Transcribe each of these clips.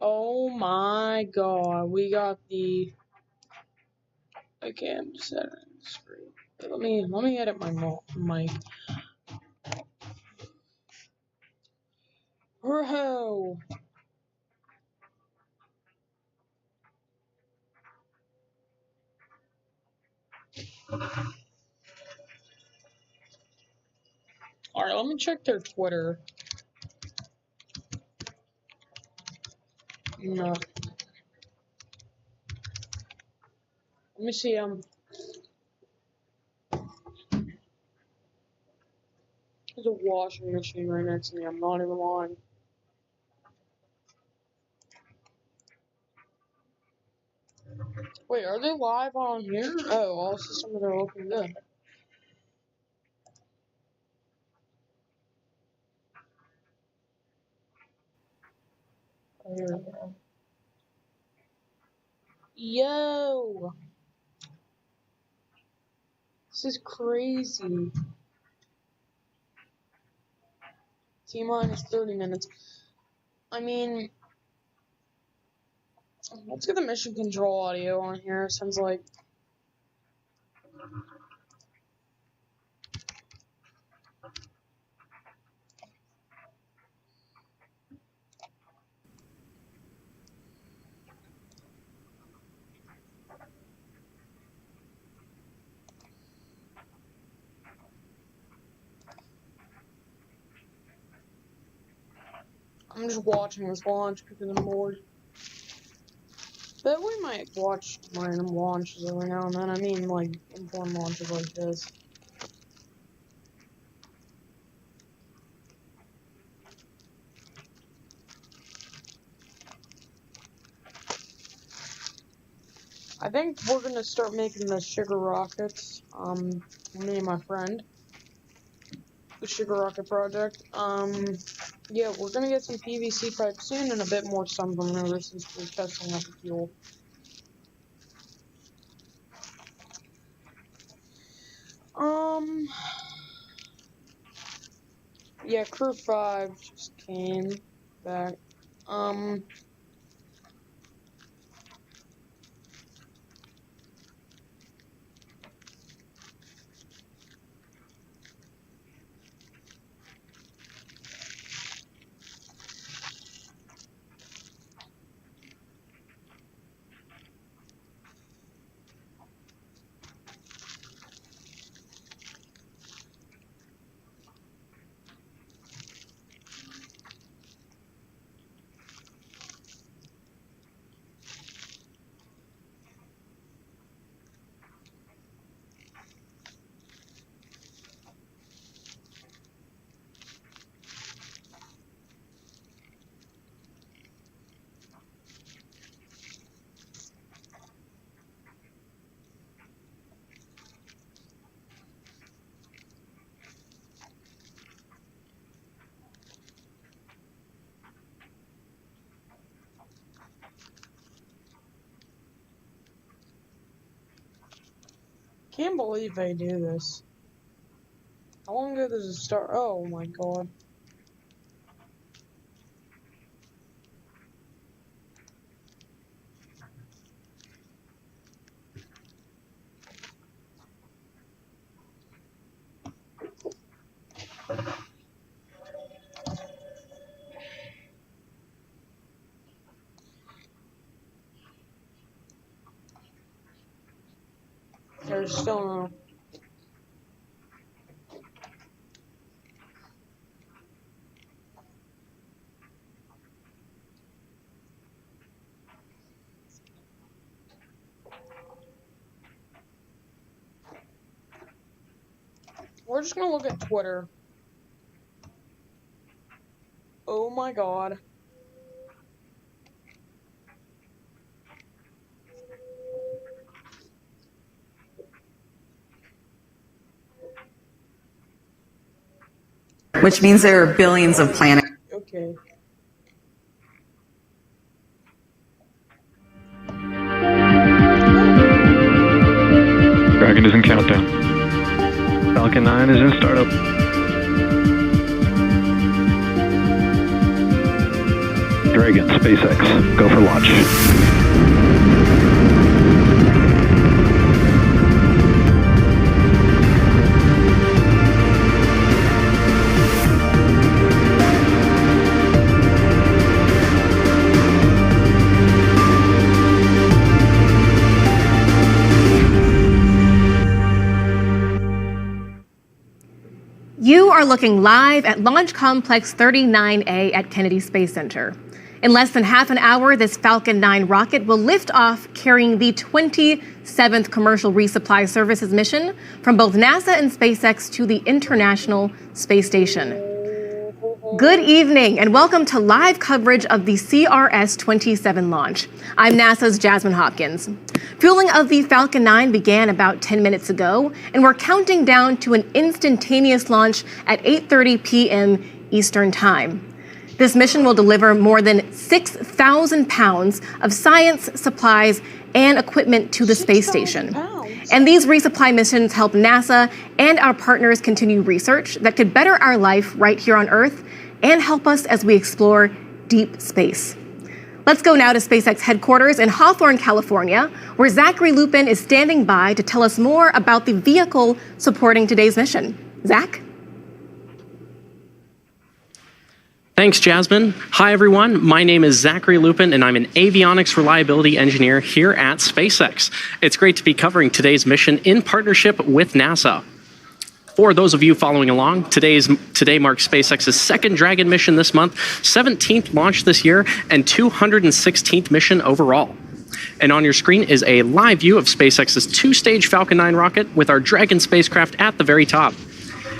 Oh my god, we got the. Okay, I'm just editing the screen. Let me edit my. Bro. Alright, let me check their Twitter. No. Let me see, there's a washing machine right next to me, I'm not even lying. Wait, are they live on here? Oh, all systems are looking good. Oh, here we go. Yo! This is crazy. T-minus 30 minutes. I mean, let's get the mission control audio on here, since, like, I'm just watching this launch because I'm bored. But we might watch random launches every now and then. I mean, like, informed launches like this. I think we're gonna start making the sugar rockets. Me and my friend. The sugar rocket project. Yeah, we're gonna get some PVC pipe soon and a bit more sun from river since we're testing out the fuel. Yeah, crew 5 just came back. Can't believe they do this. How long ago does it start? Oh my god. There's still no. We're just gonna look at Twitter. Oh my god. Which means there are billions of planets. Okay. Dragon is in countdown. Falcon 9 is in startup. Dragon, SpaceX, go for launch. You are looking live at Launch Complex 39A at Kennedy Space Center. In less than half an hour, this Falcon 9 rocket will lift off carrying the 27th commercial resupply services mission from both NASA and SpaceX to the International Space Station. Good evening and welcome to live coverage of the CRS-27 launch. I'm NASA's Jasmine Hopkins. Fueling of the Falcon 9 began about 10 minutes ago, and we're counting down to an instantaneous launch at 8:30 p.m. Eastern Time. This mission will deliver more than 6,000 pounds of science, supplies, and equipment to the space station. And these resupply missions help NASA and our partners continue research that could better our life right here on Earth and help us as we explore deep space. Let's go now to SpaceX headquarters in Hawthorne, California, where Zachary Lupin is standing by to tell us more about the vehicle supporting today's mission. Zach? Thanks, Jasmine. Hi, everyone. My name is Zachary Lupin, and I'm an avionics reliability engineer here at SpaceX. It's great to be covering today's mission in partnership with NASA. For those of you following along, today marks SpaceX's second Dragon mission this month, 17th launch this year, and 216th mission overall. And on your screen is a live view of SpaceX's two-stage Falcon 9 rocket with our Dragon spacecraft at the very top.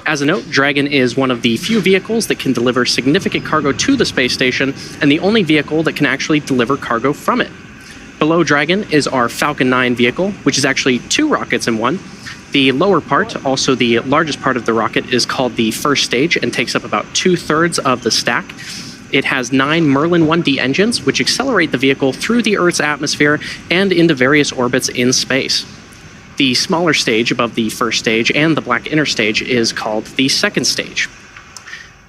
As a note, Dragon is one of the few vehicles that can deliver significant cargo to the space station and the only vehicle that can actually deliver cargo from it. Below Dragon is our Falcon 9 vehicle, which is actually two rockets in one. The lower part, also the largest part of the rocket, is called the first stage and takes up about 2/3 of the stack. It has 9 Merlin 1D engines, which accelerate the vehicle through the Earth's atmosphere and into various orbits in space. The smaller stage above the first stage and the black inner stage is called the second stage.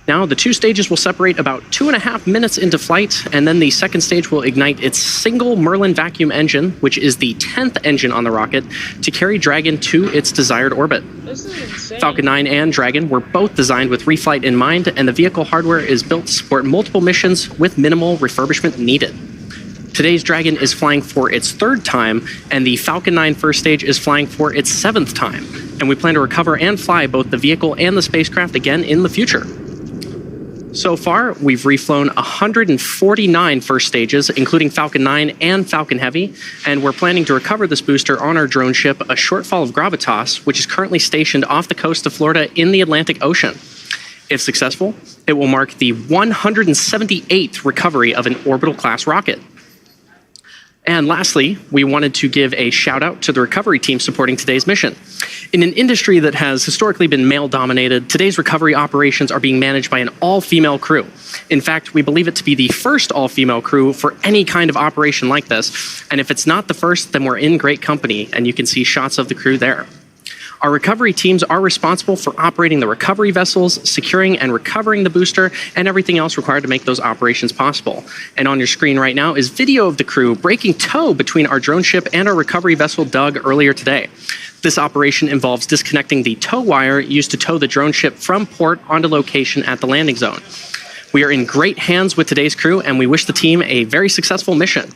Now, the two stages will separate about 2.5 minutes into flight, and then the second stage will ignite its single Merlin vacuum engine, which is the 10th engine on the rocket, to carry Dragon to its desired orbit. This is insane. Falcon 9 and Dragon were both designed with reflight in mind, and the vehicle hardware is built to support multiple missions with minimal refurbishment needed. Today's Dragon is flying for its third time, and the Falcon 9 first stage is flying for its 7th time. And we plan to recover and fly both the vehicle and the spacecraft again in the future. So far, we've reflown 149 first stages, including Falcon 9 and Falcon Heavy, and we're planning to recover this booster on our drone ship, a Shortfall of Gravitas, which is currently stationed off the coast of Florida in the Atlantic Ocean. If successful, it will mark the 178th recovery of an orbital-class rocket. And lastly, we wanted to give a shout out to the recovery team supporting today's mission. In an industry that has historically been male-dominated, today's recovery operations are being managed by an all-female crew. In fact, we believe it to be the first all-female crew for any kind of operation like this. And if it's not the first, then we're in great company, and you can see shots of the crew there. Our recovery teams are responsible for operating the recovery vessels, securing and recovering the booster, and everything else required to make those operations possible. And on your screen right now is video of the crew breaking tow between our drone ship and our recovery vessel Doug earlier today. This operation involves disconnecting the tow wire used to tow the drone ship from port onto location at the landing zone. We are in great hands with today's crew, and we wish the team a very successful mission.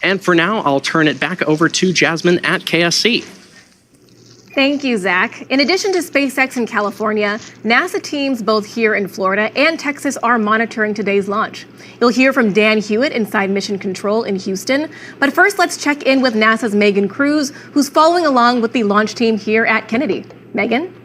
And for now, I'll turn it back over to Jasmine at KSC. Thank you, Zach. In addition to SpaceX in California, NASA teams both here in Florida and Texas are monitoring today's launch. You'll hear from Dan Hewitt inside Mission Control in Houston. But first, let's check in with NASA's Megan Cruz, who's following along with the launch team here at Kennedy. Megan?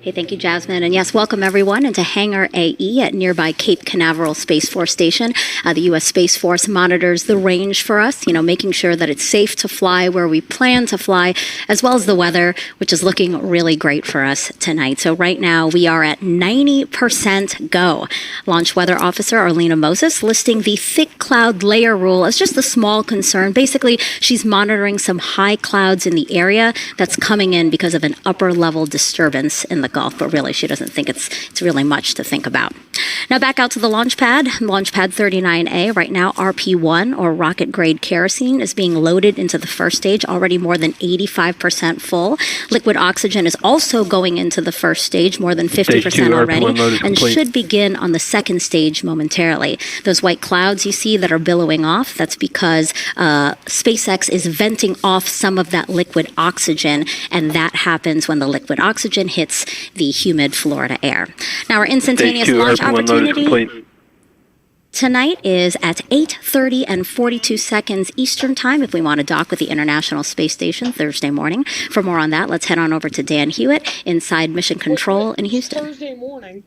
Hey, thank you, Jasmine. And yes, welcome everyone into Hangar AE at nearby Cape Canaveral Space Force Station. The U.S. Space Force monitors the range for us, making sure that it's safe to fly where we plan to fly, as well as the weather, which is looking really great for us tonight. So right now we are at 90% go. Launch Weather Officer Arlena Moses listing the thick cloud layer rule as just a small concern. Basically, she's monitoring some high clouds in the area that's coming in because of an upper level disturbance in the golf, but really she doesn't think it's really much to think about. Now back out to the launch pad 39A. Right now, RP1, or rocket grade kerosene, is being loaded into the first stage, already more than 85% full. Liquid oxygen is also going into the first stage, more than 50% already, and should begin on the second stage momentarily. Those white clouds you see that are billowing off, that's because SpaceX is venting off some of that liquid oxygen, and that happens when the liquid oxygen hits the humid Florida air. Now, our instantaneous launch opportunity tonight is at 8:30 and 42 seconds Eastern Time if we want to dock with the International Space Station Thursday morning. For more on that, let's head on over to Dan Hewitt inside Mission Control in Houston. Thursday morning.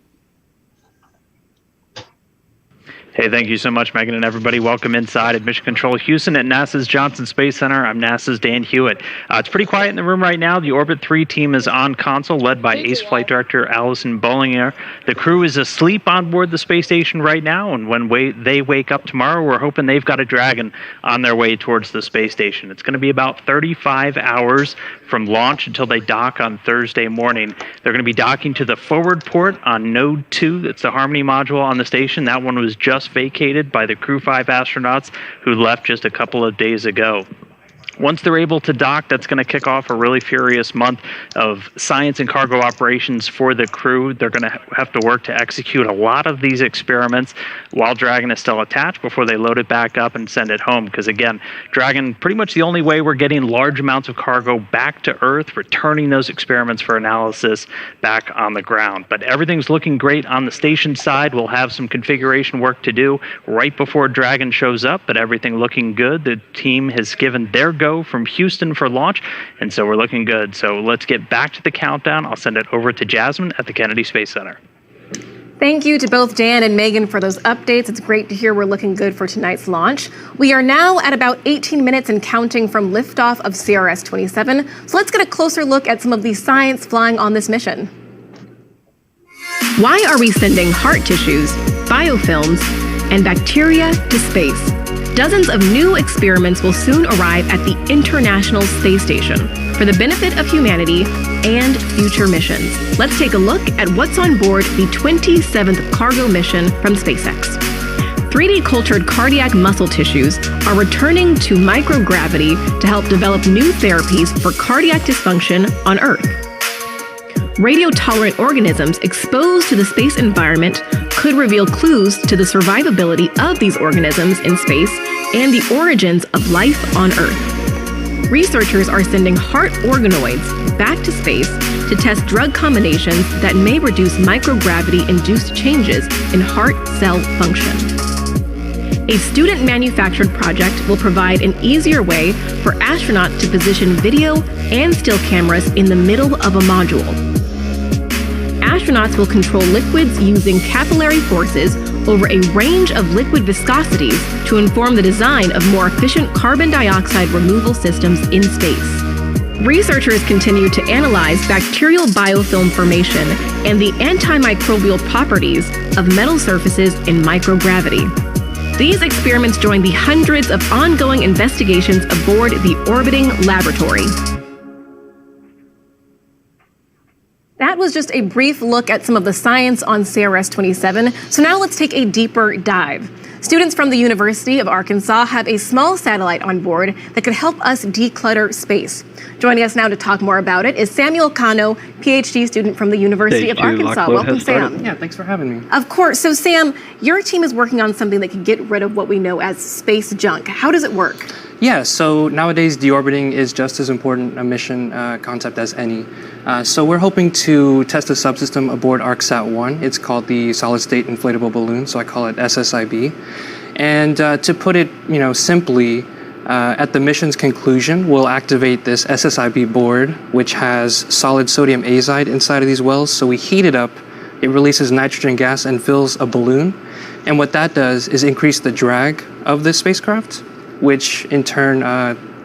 Hey, thank you so much, Megan, and everybody. Welcome inside at Mission Control Houston at NASA's Johnson Space Center. I'm NASA's Dan Hewitt. It's pretty quiet in the room right now. The Orbit 3 team is on console, led by Ace Flight Director Allison Bollinger. The crew is asleep on board the space station right now, and when they wake up tomorrow, we're hoping they've got a Dragon on their way towards the space station. It's going to be about 35 hours from launch until they dock on Thursday morning. They're going to be docking to the forward port on Node 2. That's the Harmony module on the station. That one was just vacated by the Crew 5 astronauts who left just a couple of days ago. Once they're able to dock, that's going to kick off a really furious month of science and cargo operations for the crew. They're going to have to work to execute a lot of these experiments while Dragon is still attached before they load it back up and send it home. Because again, Dragon, pretty much the only way we're getting large amounts of cargo back to Earth, returning those experiments for analysis back on the ground. But everything's looking great on the station side. We'll have some configuration work to do right before Dragon shows up, but everything looking good. The team has given their go from Houston for launch, and so we're looking good. So let's get back to the countdown. I'll send it over to Jasmine at the Kennedy Space Center. Thank you to both Dan and Megan for those updates. It's great to hear we're looking good for tonight's launch. We are now at about 18 minutes and counting from liftoff of CRS-27. So let's get a closer look at some of the science flying on this mission. Why are we sending heart tissues, biofilms, and bacteria to space? Dozens of new experiments will soon arrive at the International Space Station for the benefit of humanity and future missions. Let's take a look at what's on board the 27th cargo mission from SpaceX. 3D cultured cardiac muscle tissues are returning to microgravity to help develop new therapies for cardiac dysfunction on Earth. Radio-tolerant organisms exposed to the space environment could reveal clues to the survivability of these organisms in space and the origins of life on Earth. Researchers are sending heart organoids back to space to test drug combinations that may reduce microgravity-induced changes in heart cell function. A student-manufactured project will provide an easier way for astronauts to position video and still cameras in the middle of a module. Astronauts will control liquids using capillary forces over a range of liquid viscosities to inform the design of more efficient carbon dioxide removal systems in space. Researchers continue to analyze bacterial biofilm formation and the antimicrobial properties of metal surfaces in microgravity. These experiments join the hundreds of ongoing investigations aboard the orbiting laboratory. That was just a brief look at some of the science on CRS-27. So now let's take a deeper dive. Students from the University of Arkansas have a small satellite on board that could help us declutter space. Joining us now to talk more about it is Samuel Cano, PhD student from the University of Arkansas. Welcome, Sam. Yeah, thanks for having me. Of course. So, Sam, your team is working on something that can get rid of what we know as space junk. How does it work? Yeah, so nowadays deorbiting is just as important a mission concept as any. So we're hoping to test a subsystem aboard ArcSat-1. It's called the Solid State Inflatable Balloon, so I call it SSIB. And to put it, simply, at the mission's conclusion, we'll activate this SSIB board, which has solid sodium azide inside of these wells. So we heat it up, it releases nitrogen gas and fills a balloon. And what that does is increase the drag of this spacecraft, which in turn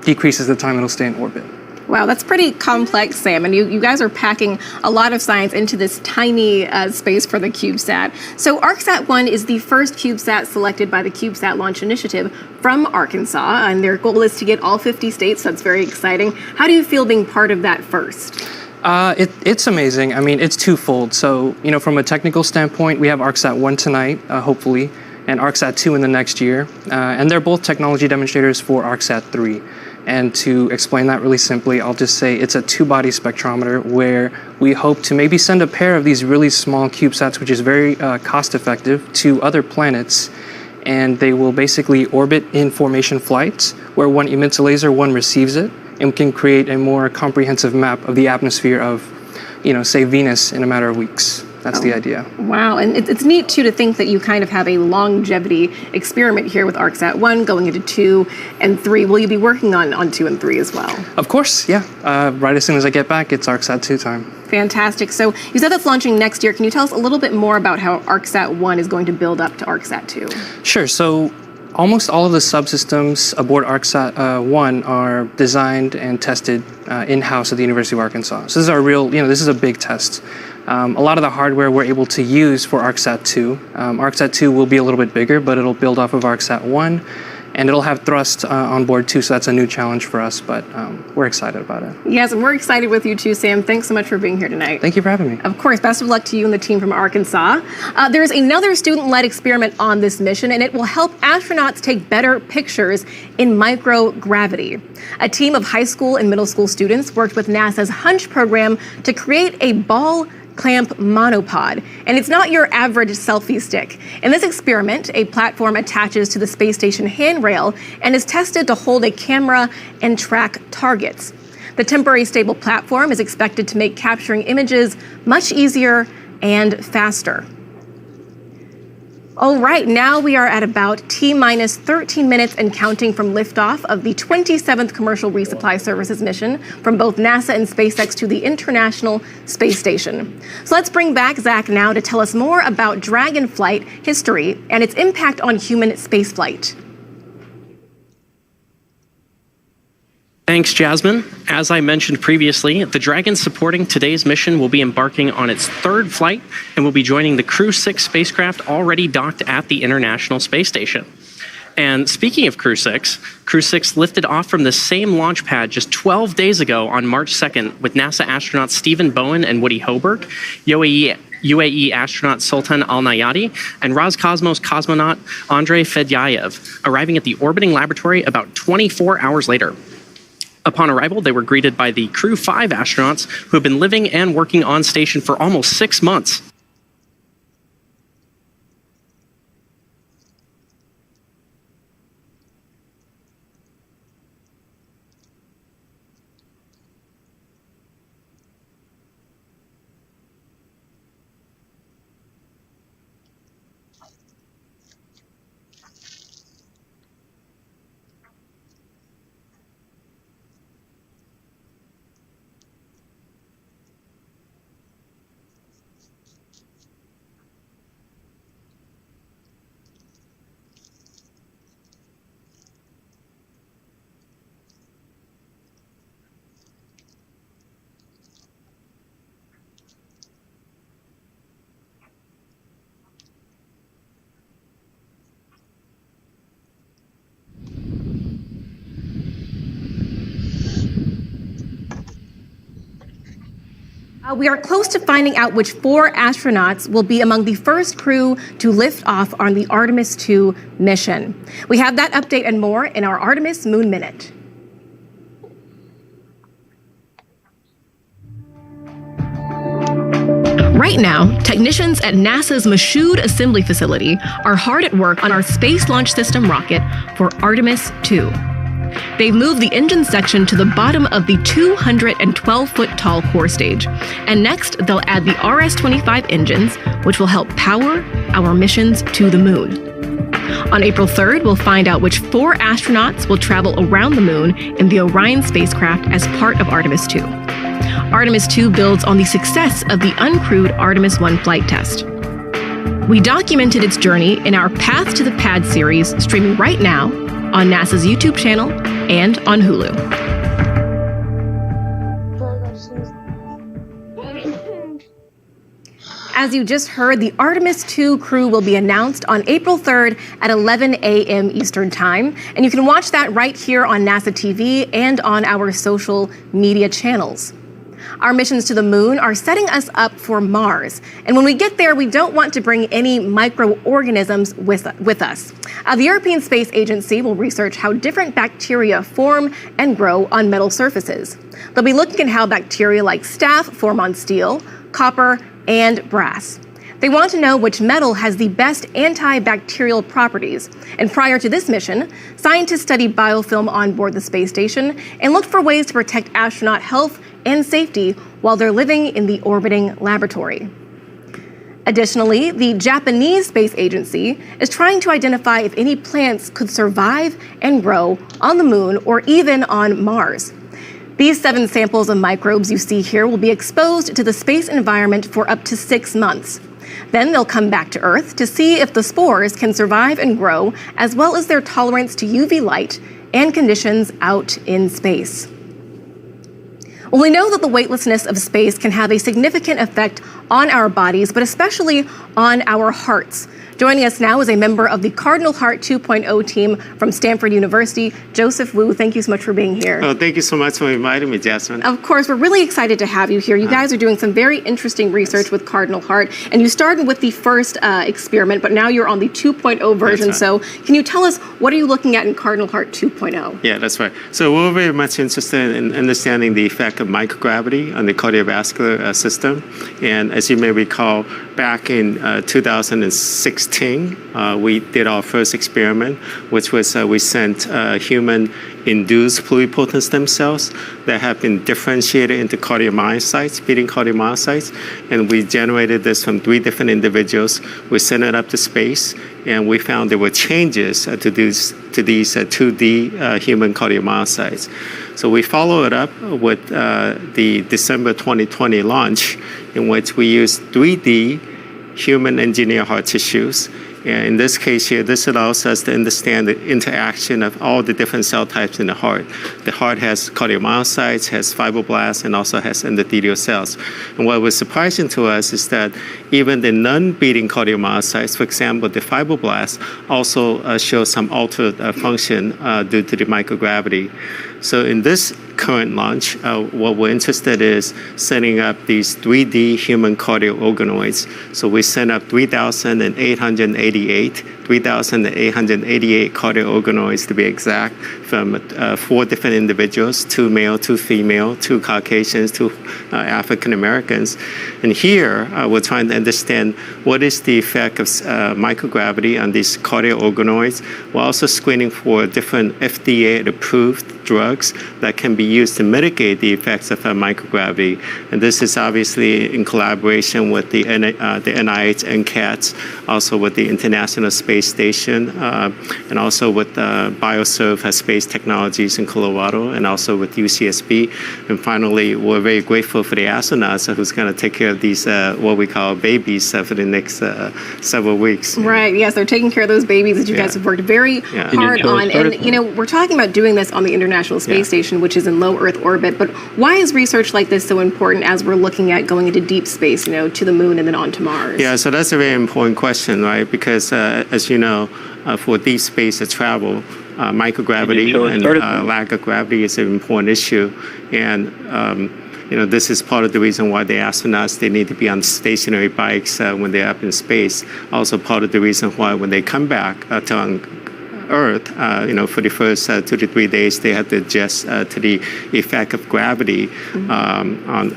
decreases the time it'll stay in orbit. Wow, that's pretty complex, Sam. And you guys are packing a lot of science into this tiny space for the CubeSat. So ArcSat-1 is the first CubeSat selected by the CubeSat Launch Initiative from Arkansas. And their goal is to get all 50 states. So that's very exciting. How do you feel being part of that first? It's amazing. I mean, it's twofold. So, from a technical standpoint, we have ArcSat 1 tonight, hopefully, and ArcSat 2 in the next year. And they're both technology demonstrators for ArcSat 3. And to explain that really simply, I'll just say it's a two-body spectrometer where we hope to maybe send a pair of these really small CubeSats, which is very cost-effective, to other planets. And they will basically orbit in formation flights, where one emits a laser, one receives it, and we can create a more comprehensive map of the atmosphere of, say, Venus in a matter of weeks. That's the idea. Wow, and it's neat, too, to think that you kind of have a longevity experiment here with ArcSat 1 going into 2 and 3. Will you be working on 2 and 3 as well? Of course, yeah. Right as soon as I get back, it's ArcSat 2 time. Fantastic. So you said that's launching next year. Can you tell us a little bit more about how ArcSat 1 is going to build up to ArcSat 2? Sure. So almost all of the subsystems aboard ArcSat 1 are designed and tested in-house at the University of Arkansas. So this is our real, this is a big test. A lot of the hardware we're able to use for ArcSat 2. ArcSat 2 will be a little bit bigger, but it'll build off of ArcSat 1. And it'll have thrust on board too, so that's a new challenge for us, but we're excited about it. Yes, and we're excited with you too, Sam. Thanks so much for being here tonight. Thank you for having me. Of course, best of luck to you and the team from Arkansas. There's another student-led experiment on this mission, and it will help astronauts take better pictures in microgravity. A team of high school and middle school students worked with NASA's HUNCH program to create a ball clamp monopod, and it's not your average selfie stick. In this experiment, a platform attaches to the space station handrail and is tested to hold a camera and track targets. The temporary stable platform is expected to make capturing images much easier and faster. All right, now we are at about T-minus 13 minutes and counting from liftoff of the 27th Commercial Resupply Services mission from both NASA and SpaceX to the International Space Station. So let's bring back Zach now to tell us more about Dragon flight history and its impact on human spaceflight. Thanks, Jasmine. As I mentioned previously, the Dragon supporting today's mission will be embarking on its third flight and will be joining the Crew 6 spacecraft already docked at the International Space Station. And speaking of Crew 6 lifted off from the same launch pad just 12 days ago on March 2nd with NASA astronauts Stephen Bowen and Woody Hoberg, UAE astronaut Sultan Al-Nayati, and Roscosmos cosmonaut Andrei Fedyaev, arriving at the orbiting laboratory about 24 hours later. Upon arrival, they were greeted by the Crew 5 astronauts who have been living and working on station for almost 6 months. We are close to finding out which 4 astronauts will be among the first crew to lift off on the Artemis II mission. We have that update and more in our Artemis Moon Minute. Right now, technicians at NASA's Michoud Assembly Facility are hard at work on our Space Launch System rocket for Artemis II. They've moved the engine section to the bottom of the 212-foot-tall core stage. And next, they'll add the RS-25 engines, which will help power our missions to the moon. On April 3rd, we'll find out which 4 astronauts will travel around the moon in the Orion spacecraft as part of Artemis II. Artemis II builds on the success of the uncrewed Artemis I flight test. We documented its journey in our Path to the Pad series, streaming right now on NASA's YouTube channel and on Hulu. As you just heard, the Artemis II crew will be announced on April 3rd at 11 a.m. Eastern Time. And you can watch that right here on NASA TV and on our social media channels. Our missions to the moon are setting us up for Mars. And when we get there, we don't want to bring any microorganisms with us. The European Space Agency will research how different bacteria form and grow on metal surfaces. They'll be looking at how bacteria like staph form on steel, copper, and brass. They want to know which metal has the best antibacterial properties. And prior to this mission, scientists studied biofilm on board the space station and looked for ways to protect astronaut health and safety while they're living in the orbiting laboratory. Additionally, the Japanese Space Agency is trying to identify if any plants could survive and grow on the moon or even on Mars. These 7 samples of microbes you see here will be exposed to the space environment for up to 6 months. Then they'll come back to Earth to see if the spores can survive and grow, as well as their tolerance to UV light and conditions out in space. Well, we know that the weightlessness of space can have a significant effect on our bodies, but especially on our hearts. Joining us now is a member of the Cardinal Heart 2.0 team from Stanford University, Joseph Wu. Thank you so much for being here. Oh, thank you so much for inviting me, Jasmine. Of course, we're really excited to have you here. You guys are doing some very interesting research with Cardinal Heart, and you started with the first experiment, but now you're on the 2.0 version. Right. So can you tell us, what are you looking at in Cardinal Heart 2.0? Yeah, that's right. So we're very much interested in understanding the effect of microgravity on the cardiovascular system. And as you may recall, back in 2016, we did our first experiment, which was we sent human-induced pluripotent stem cells that have been differentiated into cardiomyocytes, beating cardiomyocytes, and we generated this from 3 different individuals. We sent it up to space, and we found there were changes to these 2D human cardiomyocytes. So we followed it up with the December 2020 launch, in which we used 3D human engineered heart tissues. And in this case here, this allows us to understand the interaction of all the different cell types in the heart. The heart has cardiomyocytes, has fibroblasts, and also has endothelial cells. And what was surprising to us is that even the non-beating cardiomyocytes, for example, the fibroblasts, also show some altered function due to the microgravity. So in this current launch, what we're interested in is setting up these 3D human cardio organoids. So we sent up 3,888 cardio organoids to be exact, from 4 different individuals, 2 male, 2 female, 2 Caucasians, 2 African Americans. And here, we're trying to understand what is the effect of microgravity on these cardio organoids. We're also screening for different FDA-approved drugs that can be used to mitigate the effects of microgravity. And this is obviously in collaboration with the NIH, NCATS, also with the International Space Station, and also with BioServe Space Technologies in Colorado, and also with UCSB. And finally, we're very grateful for the astronauts who's going to take care of these, what we call babies, for the next several weeks. Right, yes, they're taking care of those babies that you guys have worked very hard on. And, you know, we're talking about doing this on the International Space Station, which is in low Earth orbit. But why is research like this so important as we're looking at going into deep space, you know, to the moon and then on to Mars? Yeah, so that's a very important question, right? Because as you know, for deep space travel, microgravity and lack of gravity is an important issue. And you know, this is part of the reason why the astronauts, they need to be on stationary bikes when they're up in space. Also part of the reason why when they come back to Earth, you know, for the first 2 to 3 days, they have to adjust to the effect of gravity on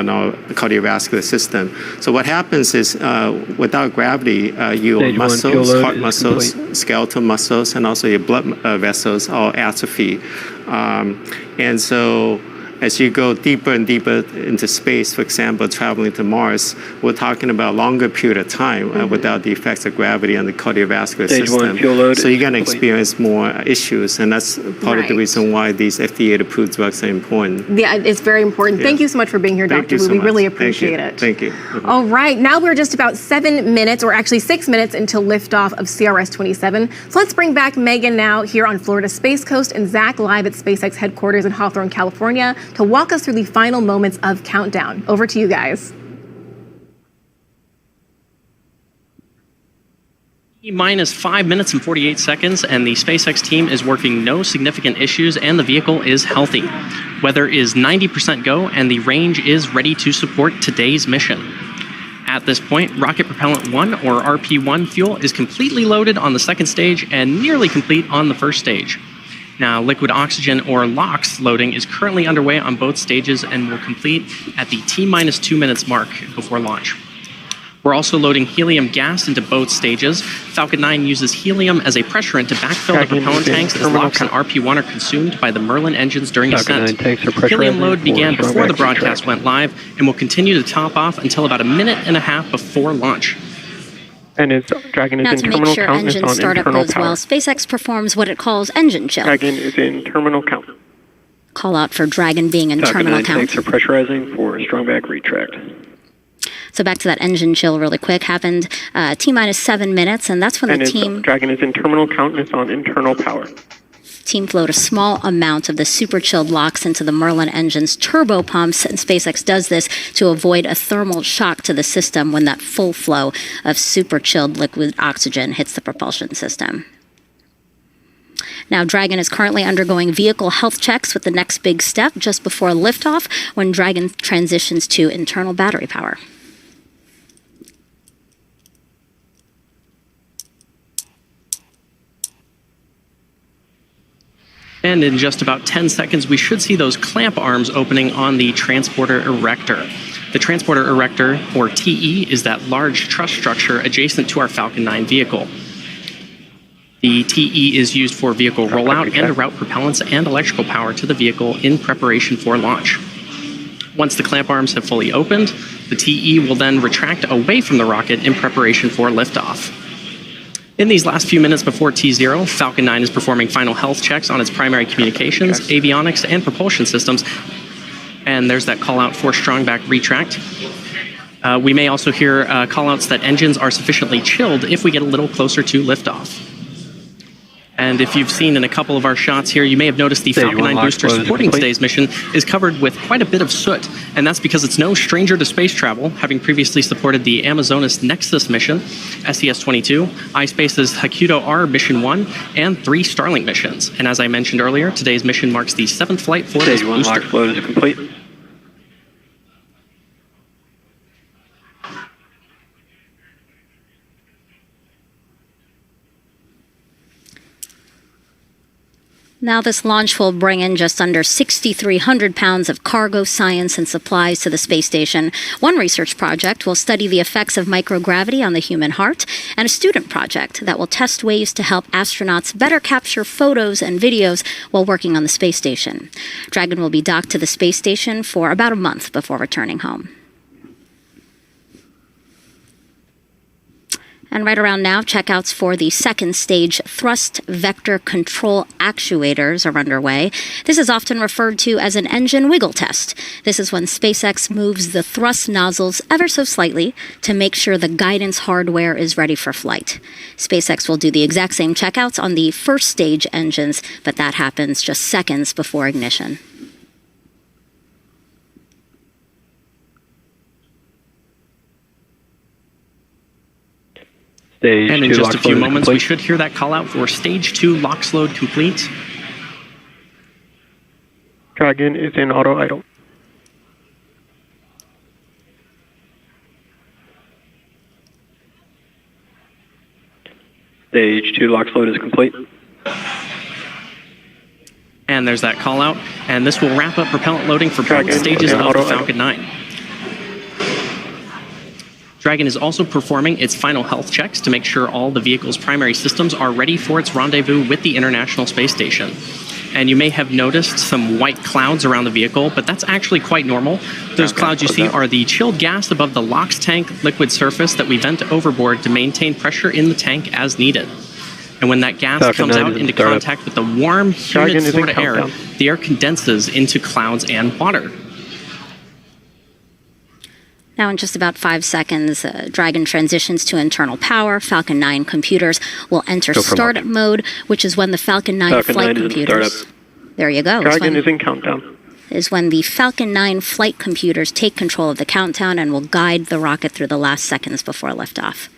our cardiovascular system. So what happens is, without gravity, your muscles, heart muscles, skeletal muscles, and also your blood vessels all atrophy. And so as you go deeper and deeper into space, for example, traveling to Mars, we're talking about a longer period of time without the effects of gravity on the cardiovascular system. So you're going to experience more issues, and that's part of the reason why these FDA-approved drugs are important. Yeah, it's very important. Thank you so much for being here, Dr. Wu. We really appreciate it. Thank you. All right, now we're just about 7 minutes, or actually 6 minutes, until liftoff of CRS-27. So let's bring back Megan now here on Florida Space Coast, and Zach live at SpaceX headquarters in Hawthorne, California, to walk us through the final moments of countdown. Over to you guys. Minus 5 minutes and 48 seconds, and the SpaceX team is working no significant issues, and the vehicle is healthy. Weather is 90% go, and the range is ready to support today's mission. At this point, Rocket Propellant 1, or RP1 fuel, is completely loaded on the second stage and nearly complete on the first stage. Now, liquid oxygen, or LOX, loading is currently underway on both stages and will complete at the T-minus 2 minutes mark before launch. We're also loading helium gas into both stages. Falcon 9 uses helium as a pressurant to backfill the propellant tanks as LOX and RP1 are consumed by the Merlin engines during ascent. Helium load began before the broadcast went live and will continue to top off until about a minute and a half before launch. And Dragon is now, in to make terminal sure count engine on startup internal goes power. well, SpaceX performs what it calls engine chill. Dragon is in terminal count. Call out for Dragon being in Falcon terminal 9 count. tanks are pressurizing for strong back retract. So back to that engine chill really quick. Happened T-minus 7 minutes, and that's when And the team Dragon is in terminal count and it's on internal power. Team flowed a small amount of the super chilled LOX into the Merlin engine's turbo pumps, and SpaceX does this to avoid a thermal shock to the system when that full flow of super chilled liquid oxygen hits the propulsion system. Now, Dragon is currently undergoing vehicle health checks with the next big step just before liftoff when Dragon transitions to internal battery power. And in just about 10 seconds, we should see those clamp arms opening on the transporter erector. The transporter erector, or TE, is that large truss structure adjacent to our Falcon 9 vehicle. The TE is used for vehicle rollout and to route propellants and electrical power to the vehicle in preparation for launch. Once the clamp arms have fully opened, the TE will then retract away from the rocket in preparation for liftoff. In these last few minutes before T0, Falcon 9 is performing final health checks on its primary communications, avionics, and propulsion systems. And there's that call out for strong back retract. We may also hear call outs that engines are sufficiently chilled if we get a little closer to liftoff. And if you've seen in a couple of our shots here, you may have noticed the Falcon 9 booster supporting today's mission is covered with quite a bit of soot. And that's because it's no stranger to space travel, having previously supported the Amazonas Nexus mission, SES-22, iSpace's Hakuto R Mission 1, and 3 Starlink missions. And as I mentioned earlier, today's mission marks the 7th flight for this booster. Stage 1 LOX load is complete. Now this launch will bring in just under 6,300 pounds of cargo, science, and supplies to the space station. One research project will study the effects of microgravity on the human heart, and a student project that will test ways to help astronauts better capture photos and videos while working on the space station. Dragon will be docked to the space station for about a month before returning home. And right around now, checkouts for the second stage thrust vector control actuators are underway. This is often referred to as an engine wiggle test. This is when SpaceX moves the thrust nozzles ever so slightly to make sure the guidance hardware is ready for flight. SpaceX will do the exact same checkouts on the first stage engines, but that happens just seconds before ignition. And in just a few moments, we should hear that call out for Stage 2 LOX load complete. Dragon is in auto idle. Stage 2 LOX load is complete. And there's that call out. And this will wrap up propellant loading for both stages of the Falcon 9. Dragon is also performing its final health checks to make sure all the vehicle's primary systems are ready for its rendezvous with the International Space Station. And you may have noticed some white clouds around the vehicle, but that's actually quite normal. Those clouds you see are the chilled gas above the LOX tank liquid surface that we vent overboard to maintain pressure in the tank as needed. And when that gas comes out into contact with the warm, humid Florida air, the air condenses into clouds and water. Now, in just about 5 seconds, Dragon transitions to internal power. Falcon 9 computers will enter startup mode, which is when the Falcon 9 flight computers... There you go. Dragon is in countdown. Is when the Falcon 9 flight computers take control of the countdown and will guide the rocket through the last seconds before liftoff.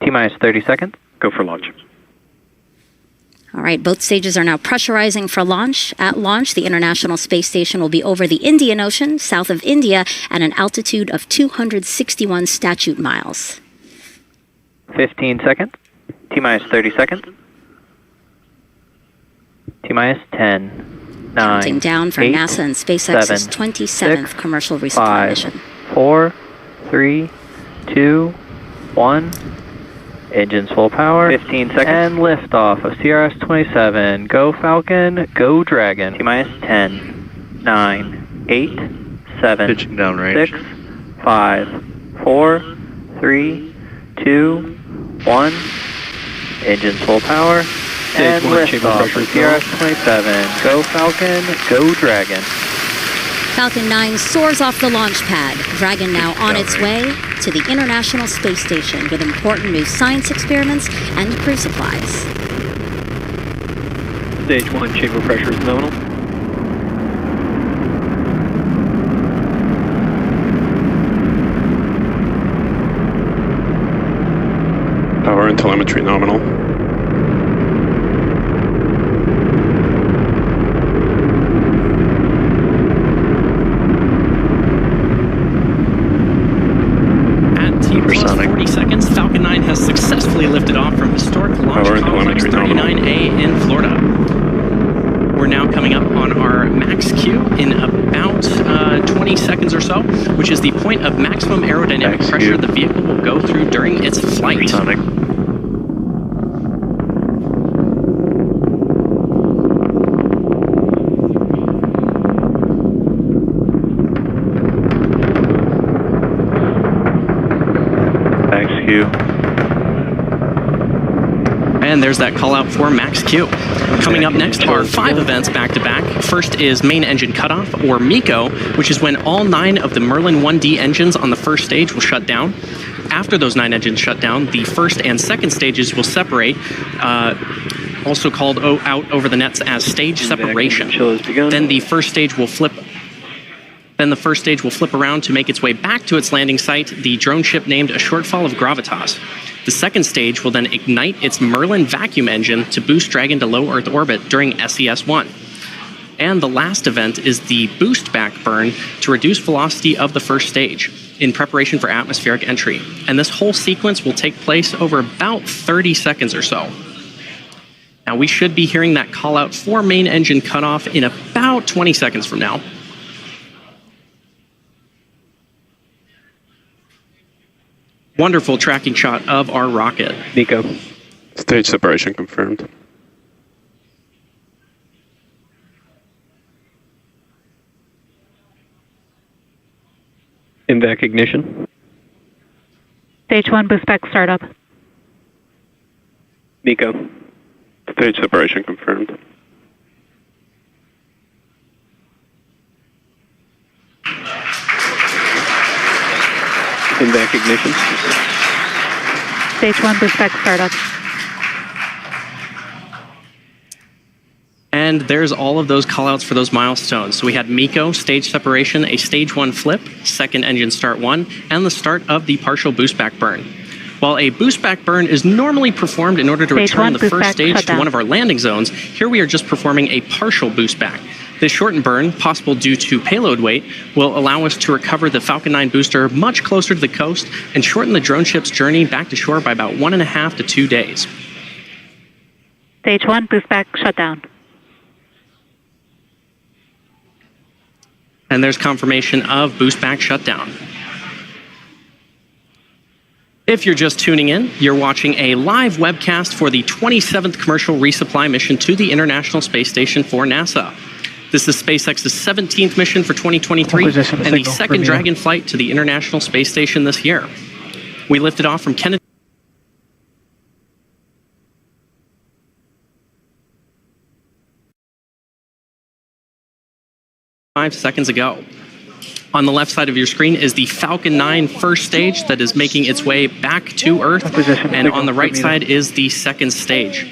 T-minus 30 seconds. Go for launch. All right, both stages are now pressurizing for launch. At launch, the International Space Station will be over the Indian Ocean, south of India, at an altitude of 261 statute miles. 15 seconds. T-minus 30 seconds. T-minus 10, 9, Counting down for 8, NASA and SpaceX's 7, 27th 6, commercial resupply 5, mission. 4, 3, 2, 1. Engines full power. 15 seconds. And liftoff of CRS-27. Go Falcon, go Dragon. T-minus 10, 9, 8, 7, Pitching down range. 6, 5, 4, 3, 2, 1. Engines full power. And liftoff of CRS-27. Go Falcon, go Dragon. Falcon 9 soars off the launch pad. Dragon now on its way to the International Space Station with important new science experiments and crew supplies. Stage 1 chamber pressure is nominal. Power and telemetry nominal. Plus 40 seconds, Falcon 9 has successfully lifted off from historic launch complex 39A in Florida. We're now coming up on our max Q in about 20 seconds or so, which is the point of maximum aerodynamic pressure the vehicle will go through during its flight. Sonic. Q. And there's that call out for max Q. Coming up next are 5 events back to back. First is main engine cutoff, or MECO, which is when all 9 of the Merlin 1D engines on the first stage will shut down. After those 9 engines shut down, the first and second stages will separate, also called out over the nets as stage separation. Then the first stage will flip around to make its way back to its landing site, the drone ship named a shortfall of gravitas. The second stage will then ignite its Merlin vacuum engine to boost Dragon to low Earth orbit during SES-1. And the last event is the boost back burn to reduce velocity of the first stage in preparation for atmospheric entry. And this whole sequence will take place over about 30 seconds or so. Now we should be hearing that call out for main engine cutoff in about 20 seconds from now. Wonderful tracking shot of our rocket. Nico. Stage separation confirmed. MVAC ignition. Stage 1 boost back startup. Nico. Stage separation confirmed. MVAC ignition. Stage 1 boost back startup. And there's all of those callouts for those milestones. So we had MECO, stage separation, a stage 1 flip, second engine start 1, and the start of the partial boost back burn. While a boost back burn is normally performed in order to return the first stage to one of our landing zones, here we are just performing a partial boost back. This shortened burn, possible due to payload weight, will allow us to recover the Falcon 9 booster much closer to the coast and shorten the drone ship's journey back to shore by about 1.5 to 2 days. Stage 1 boost back shutdown. And there's confirmation of boost back shutdown. If you're just tuning in, you're watching a live webcast for the 27th commercial resupply mission to the International Space Station for NASA. This is SpaceX's 17th mission for 2023 and the second Dragon flight to the International Space Station this year. We lifted off from Kennedy 5 seconds ago. On the left side of your screen is the Falcon 9 first stage that is making its way back to Earth, and on the right side is the second stage.